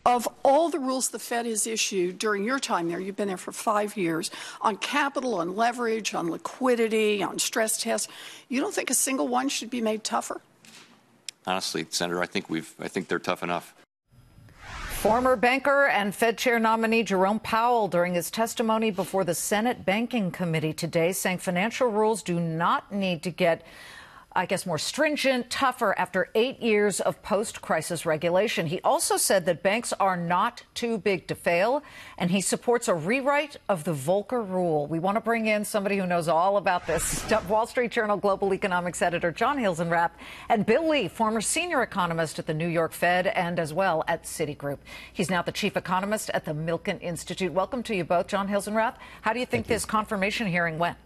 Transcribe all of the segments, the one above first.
Of all the rules the Fed has issued during your time there, you've been there for 5 years, on capital, on leverage, on liquidity, on stress tests, you don't think a single one should be made tougher? Honestly, Senator, I think they're tough enough. Former banker and Fed chair nominee Jerome Powell during his testimony before the Senate Banking Committee today saying financial rules do not need to get, I guess, more stringent, tougher after 8 years of post-crisis regulation. He also said that banks are not too big to fail, and he supports a rewrite of the Volcker rule. We want to bring in somebody who knows all about this. Wall Street Journal global economics editor Jon Hilsenrath and Bill Lee, former senior economist at the New York Fed and as well at Citigroup. He's now the chief economist at the Milken Institute. Welcome to you both, Jon Hilsenrath. How do you think this confirmation hearing went?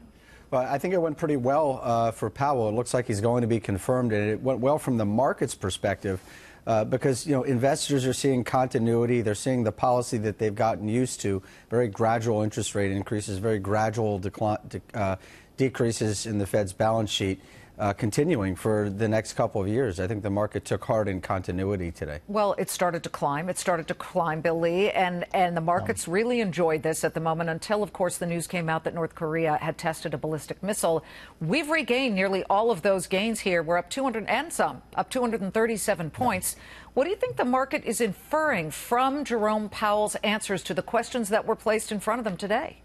Well, I think it went pretty well for Powell. It looks like he's going to be confirmed, and it went well from the market's perspective because, investors are seeing continuity. They're seeing the policy that they've gotten used to, very gradual interest rate increases, very gradual decreases in the Fed's balance sheet, continuing for the next couple of years. I think the market took heart in continuity today. Well, it started to climb. It started to climb, Bill Lee, and the markets really enjoyed this at the moment until, of course, the news came out that North Korea had tested a ballistic missile. We've regained nearly all of those gains here. We're up 200 and some, up 237 points. What do you think the market is inferring from Jerome Powell's answers to the questions that were placed in front of them today?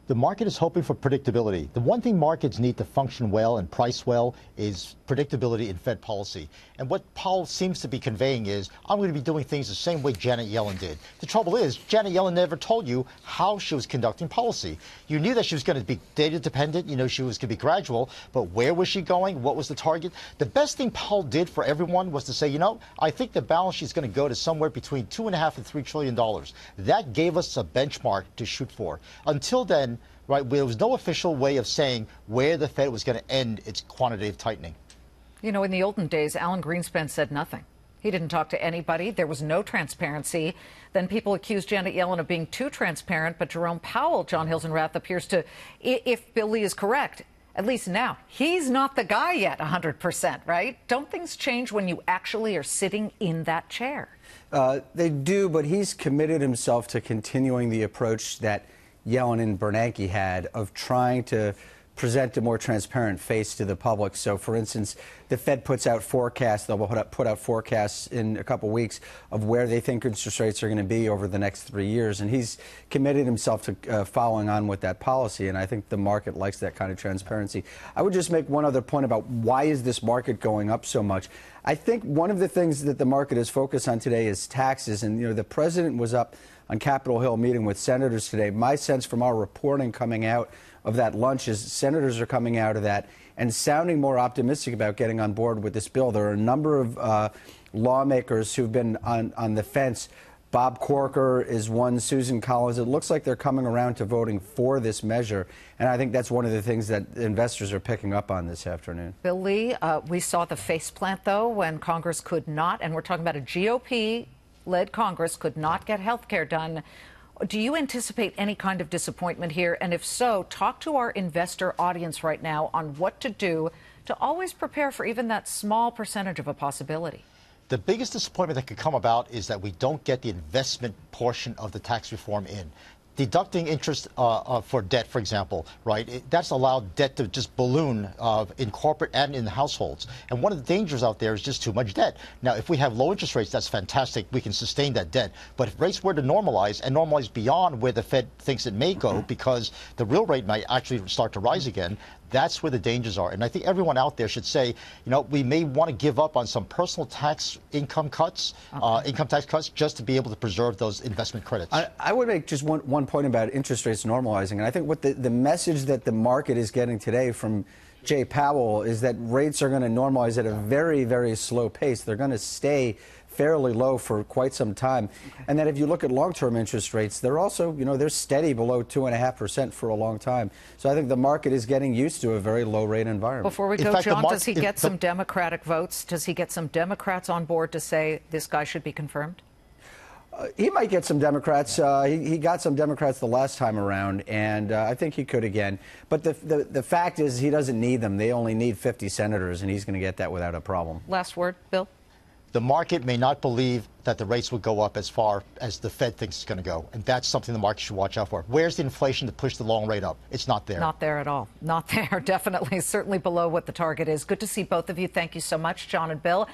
The market is hoping for predictability. The one thing markets need to function well and price well is predictability in Fed policy. And what Powell seems to be conveying is, I'm going to be doing things the same way Janet Yellen did. The trouble is, Janet Yellen never told you how she was conducting policy. You knew that she was going to be data dependent. You know, she was going to be gradual. But where was she going? What was the target? The best thing Powell did for everyone was to say, I think the balance sheet is going to go to somewhere between $2.5 and $3 trillion. That gave us a benchmark to shoot for. Until then, right, there was no official way of saying where the Fed was going to end its quantitative tightening. In the olden days, Alan Greenspan said nothing. He didn't talk to anybody. There was no transparency. Then people accused Janet Yellen of being too transparent. But Jerome Powell, Jon Hilsenrath, appears to, if Bill Lee is correct, at least now, he's not the guy yet 100%, right? Don't things change when you actually are sitting in that chair? They do, but he's committed himself to continuing the approach that Yellen and Bernanke had of trying to present a more transparent face to the public. So, for instance, the Fed puts out forecasts. They'll put out forecasts in a couple weeks of where they think interest rates are going to be over the next 3 years. And he's committed himself to following on with that policy. And I think the market likes that kind of transparency. I would just make one other point about why is this market going up so much. I think one of the things that the market is focused on today is taxes. And, the president was up on Capitol Hill meeting with senators today. My sense from our reporting coming out of that lunch is senators are coming out of that and sounding more optimistic about getting on board with this bill. There are a number of lawmakers who've been on the fence. Bob Corker is one, Susan Collins. It looks like they're coming around to voting for this measure. And I think that's one of the things that investors are picking up on this afternoon. Bill Lee, we saw the faceplant, though, when Congress could not, and we're talking about a GOP-led Congress, could not get health care done. Do you anticipate any kind of disappointment here? And if so, talk to our investor audience right now on what to do to always prepare for even that small percentage of a possibility. The biggest disappointment that could come about is that we don't get the investment portion of the tax reform in. Deducting interest for debt, for example, right, that's allowed debt to just balloon in corporate and in households. And one of the dangers out there is just too much debt. Now, if we have low interest rates, that's fantastic. We can sustain that debt. But if rates were to normalize and normalize beyond where the Fed thinks it may go, because the real rate might actually start to rise again, that's where the dangers are. And I think everyone out there should say, we may want to give up on some personal tax income tax cuts, just to be able to preserve those investment credits. I would make just one point about interest rates normalizing. And I think what the message that the market is getting today from Jay Powell is that rates are going to normalize at a very, very slow pace. They're going to stay fairly low for quite some time. Okay. And then if you look at long-term interest rates, they're also, they're steady below 2.5% for a long time. So I think the market is getting used to a very low rate environment. Before we go, John, does he get some Democratic votes? Does he get some Democrats on board to say this guy should be confirmed? He might get some Democrats. He got some Democrats the last time around, and I think he could again. But the fact is he doesn't need them. They only need 50 senators, and he's going to get that without a problem. Last word, Bill? The market may not believe that the rates will go up as far as the Fed thinks it's going to go. And that's something the market should watch out for. Where's the inflation to push the long rate up? It's not there. Not there at all. Not there. Definitely. Certainly below what the target is. Good to see both of you. Thank you so much, John and Bill.